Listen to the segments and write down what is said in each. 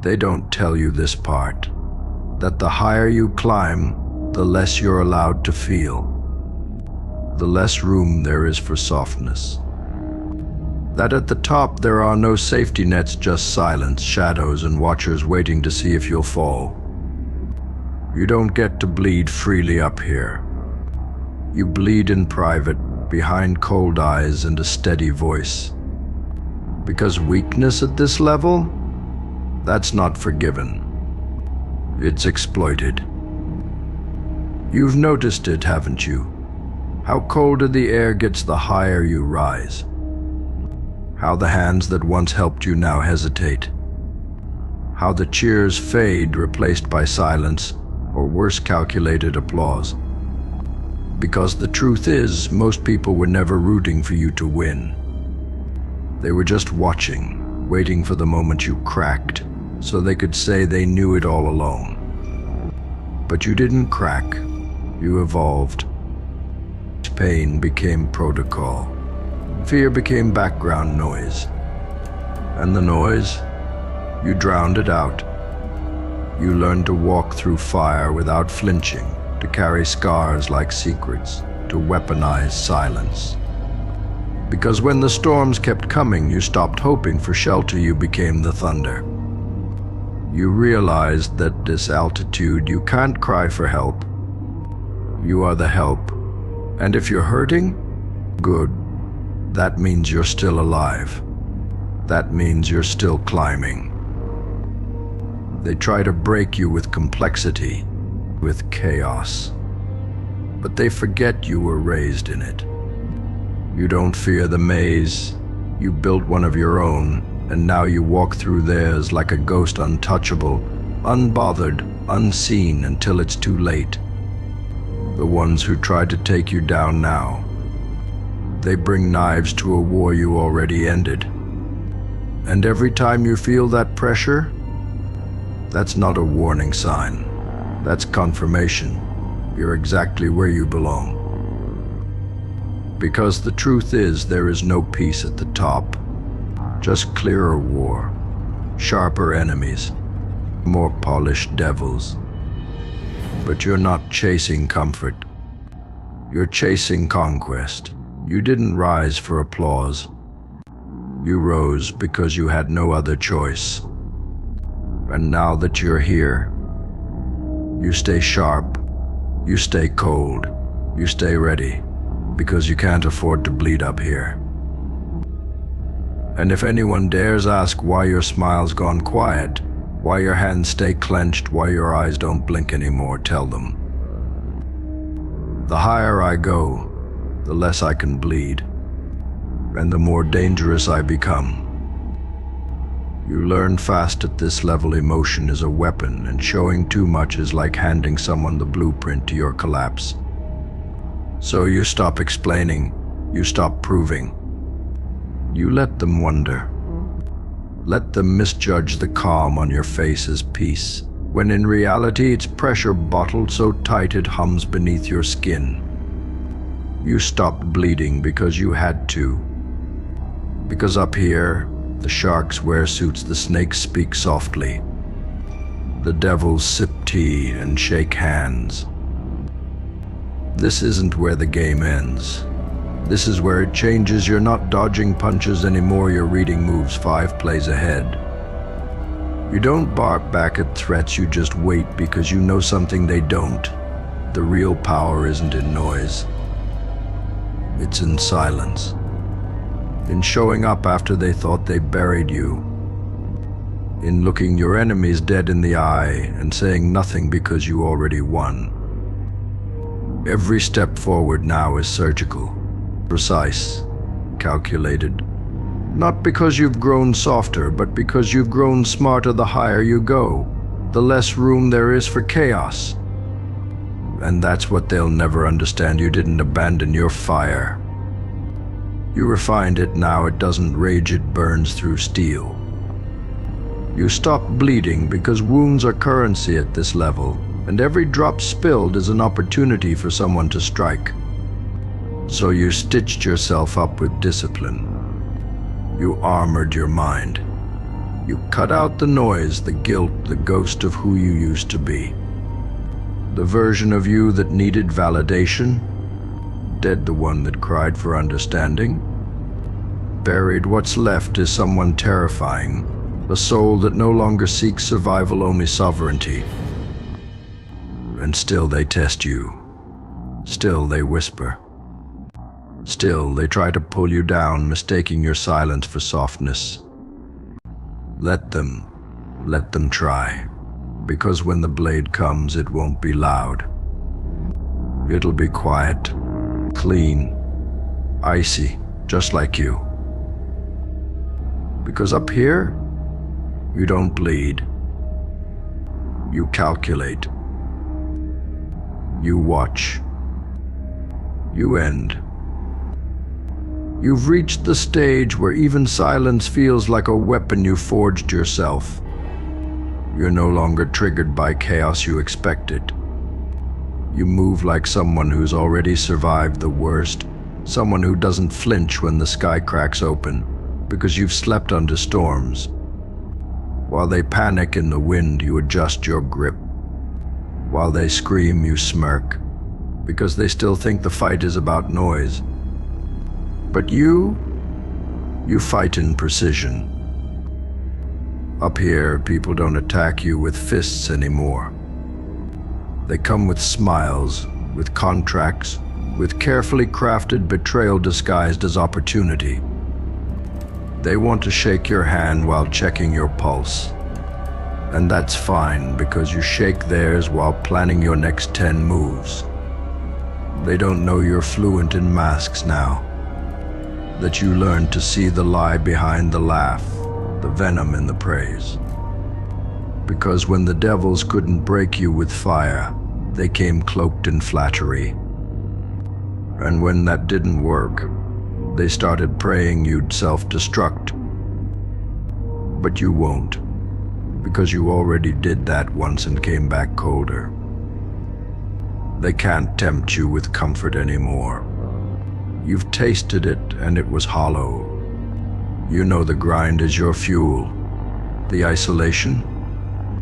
They don't tell you this part, that the higher you climb, the less you're allowed to feel, the less room there is for softness. That at the top there are no safety nets, just silence, shadows, and watchers waiting to see if you'll fall. You don't get to bleed freely up here. You bleed in private, behind cold eyes and a steady voice. Because weakness at this level, that's not forgiven. It's exploited. You've noticed it, haven't you? How colder the air gets the higher you rise. How the hands that once helped you now hesitate. How the cheers fade, replaced by silence, or worse, calculated applause. Because the truth is, most people were never rooting for you to win. They were just watching, waiting for the moment you cracked, so they could say they knew it all along. But you didn't crack. You evolved. Pain became protocol. Fear became background noise. And the noise, you drowned it out. You learned to walk through fire without flinching, to carry scars like secrets, to weaponize silence. Because when the storms kept coming, you stopped hoping for shelter, you became the thunder. You realized that at this altitude you can't cry for help. You are the help. And if you're hurting, good. That means you're still alive. That means you're still climbing. They try to break you with complexity, with chaos. But they forget you were raised in it. You don't fear the maze. You built one of your own, and now you walk through theirs like a ghost, untouchable, unbothered, unseen until it's too late. The ones who try to take you down now, they bring knives to a war you already ended. And every time you feel that pressure, that's not a warning sign. That's confirmation. You're exactly where you belong. Because the truth is, there is no peace at the top. Just clearer war, sharper enemies, more polished devils. But you're not chasing comfort. You're chasing conquest. You didn't rise for applause. You rose because you had no other choice. And now that you're here, you stay sharp, you stay cold, you stay ready, because you can't afford to bleed up here. And if anyone dares ask why your smile's gone quiet, why your hands stay clenched, why your eyes don't blink anymore, tell them. The higher I go, the less I can bleed, and the more dangerous I become. You learn fast at this level emotion is a weapon, and showing too much is like handing someone the blueprint to your collapse. So you stop explaining, you stop proving. You let them wonder. Let them misjudge the calm on your face as peace, when in reality it's pressure bottled so tight it hums beneath your skin. You stopped bleeding because you had to. Because up here, the sharks wear suits, the snakes speak softly. The devils sip tea and shake hands. This isn't where the game ends. This is where it changes. You're not dodging punches anymore, you're reading moves 5 plays ahead. You don't bark back at threats, you just wait because you know something they don't. The real power isn't in noise. It's in silence. In showing up after they thought they buried you. In looking your enemies dead in the eye and saying nothing because you already won. Every step forward now is surgical, precise, calculated. Not because you've grown softer, but because you've grown smarter. The higher you go, the less room there is for chaos. And that's what they'll never understand. You didn't abandon your fire. You refined it. Now it doesn't rage, it burns through steel. You stop bleeding because wounds are currency at this level, and every drop spilled is an opportunity for someone to strike. So you stitched yourself up with discipline. You armored your mind. You cut out the noise, the guilt, the ghost of who you used to be. The version of you that needed validation, dead the one that cried for understanding. Buried, what's left is someone terrifying, a soul that no longer seeks survival, only sovereignty. And still they test you. Still they whisper. Still they try to pull you down, mistaking your silence for softness. Let them try. Because when the blade comes, it won't be loud. It'll be quiet, clean, icy, just like you. Because up here, you don't bleed. You calculate. You watch. You end. You've reached the stage where even silence feels like a weapon you forged yourself. You're no longer triggered by chaos you expected. You move like someone who's already survived the worst, someone who doesn't flinch when the sky cracks open, because you've slept under storms. While they panic in the wind, you adjust your grip. While they scream, you smirk, because they still think the fight is about noise. But you fight in precision. Up here, people don't attack you with fists anymore. They come with smiles, with contracts, with carefully crafted betrayal disguised as opportunity. They want to shake your hand while checking your pulse. And that's fine, because you shake theirs while planning your next 10 moves. They don't know you're fluent in masks now, that you learned to see the lie behind the laugh, the venom in the praise. Because when the devils couldn't break you with fire, they came cloaked in flattery. And when that didn't work, they started praying you'd self-destruct. But you won't, because you already did that once and came back colder. They can't tempt you with comfort anymore. You've tasted it, and it was hollow. You know the grind is your fuel, the isolation,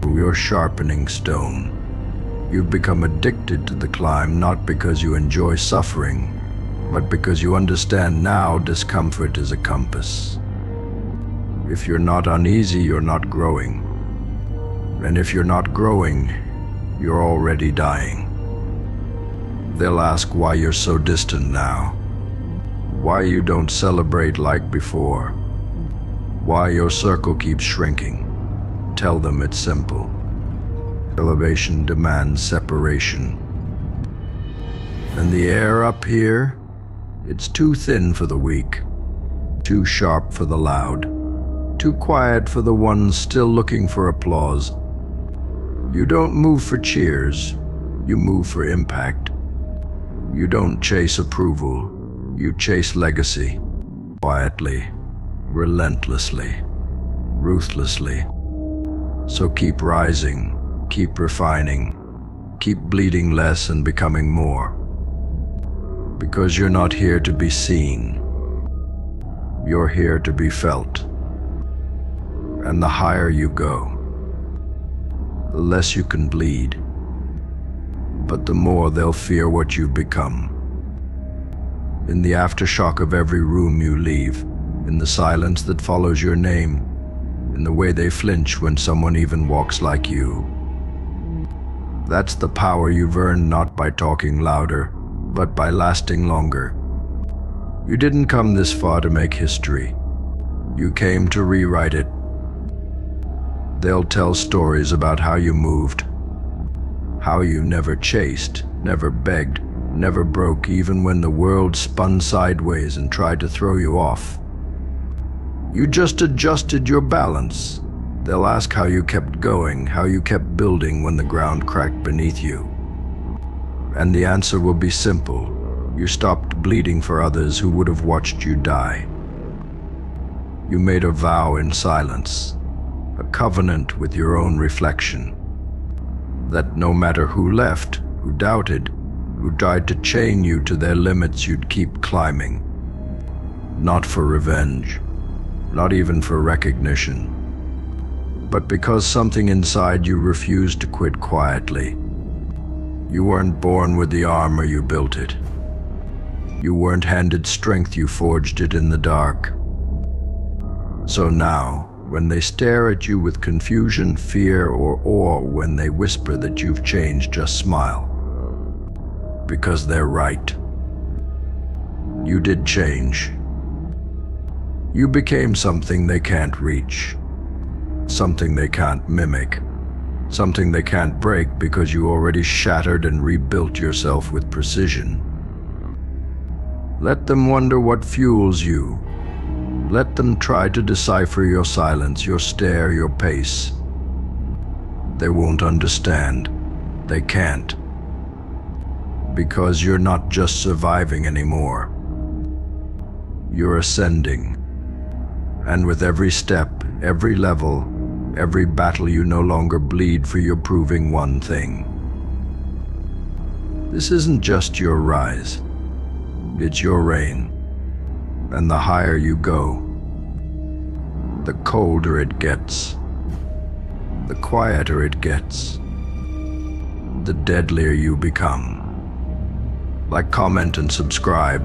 your sharpening stone. You've become addicted to the climb, not because you enjoy suffering, but because you understand now discomfort is a compass. If you're not uneasy, you're not growing. And if you're not growing, you're already dying. They'll ask why you're so distant now, why you don't celebrate like before, why your circle keeps shrinking. Tell them it's simple. Elevation demands separation. And the air up here, it's too thin for the weak, too sharp for the loud, too quiet for the ones still looking for applause. You don't move for cheers, you move for impact. You don't chase approval, you chase legacy. Quietly, relentlessly, ruthlessly. So keep rising, keep refining, keep bleeding less and becoming more. Because you're not here to be seen. You're here to be felt. And the higher you go, the less you can bleed, but the more they'll fear what you've become. In the aftershock of every room you leave, in the silence that follows your name, in the way they flinch when someone even walks like you. That's the power you've earned, not by talking louder, but by lasting longer. You didn't come this far to make history. You came to rewrite it. They'll tell stories about how you moved, how you never chased, never begged, never broke even when the world spun sideways and tried to throw you off. You just adjusted your balance. They'll ask how you kept going, how you kept building when the ground cracked beneath you. And the answer will be simple. You stopped bleeding for others who would have watched you die. You made a vow in silence, a covenant with your own reflection, that no matter who left, who doubted, who tried to chain you to their limits, you'd keep climbing. Not for revenge, not even for recognition, but because something inside you refused to quit quietly. You weren't born with the armor, you built it. You weren't handed strength, you forged it in the dark. So now, when they stare at you with confusion, fear, or awe, when they whisper that you've changed, just smile. Because they're right. You did change. You became something they can't reach, something they can't mimic, something they can't break, because you already shattered and rebuilt yourself with precision. Let them wonder what fuels you. Let them try to decipher your silence, your stare, your pace. They won't understand. They can't. Because you're not just surviving anymore. You're ascending. And with every step, every level, every battle, you no longer bleed, for you're proving one thing. This isn't just your rise. It's your reign. And the higher you go, the colder it gets, the quieter it gets, the deadlier you become. Like, comment, and subscribe.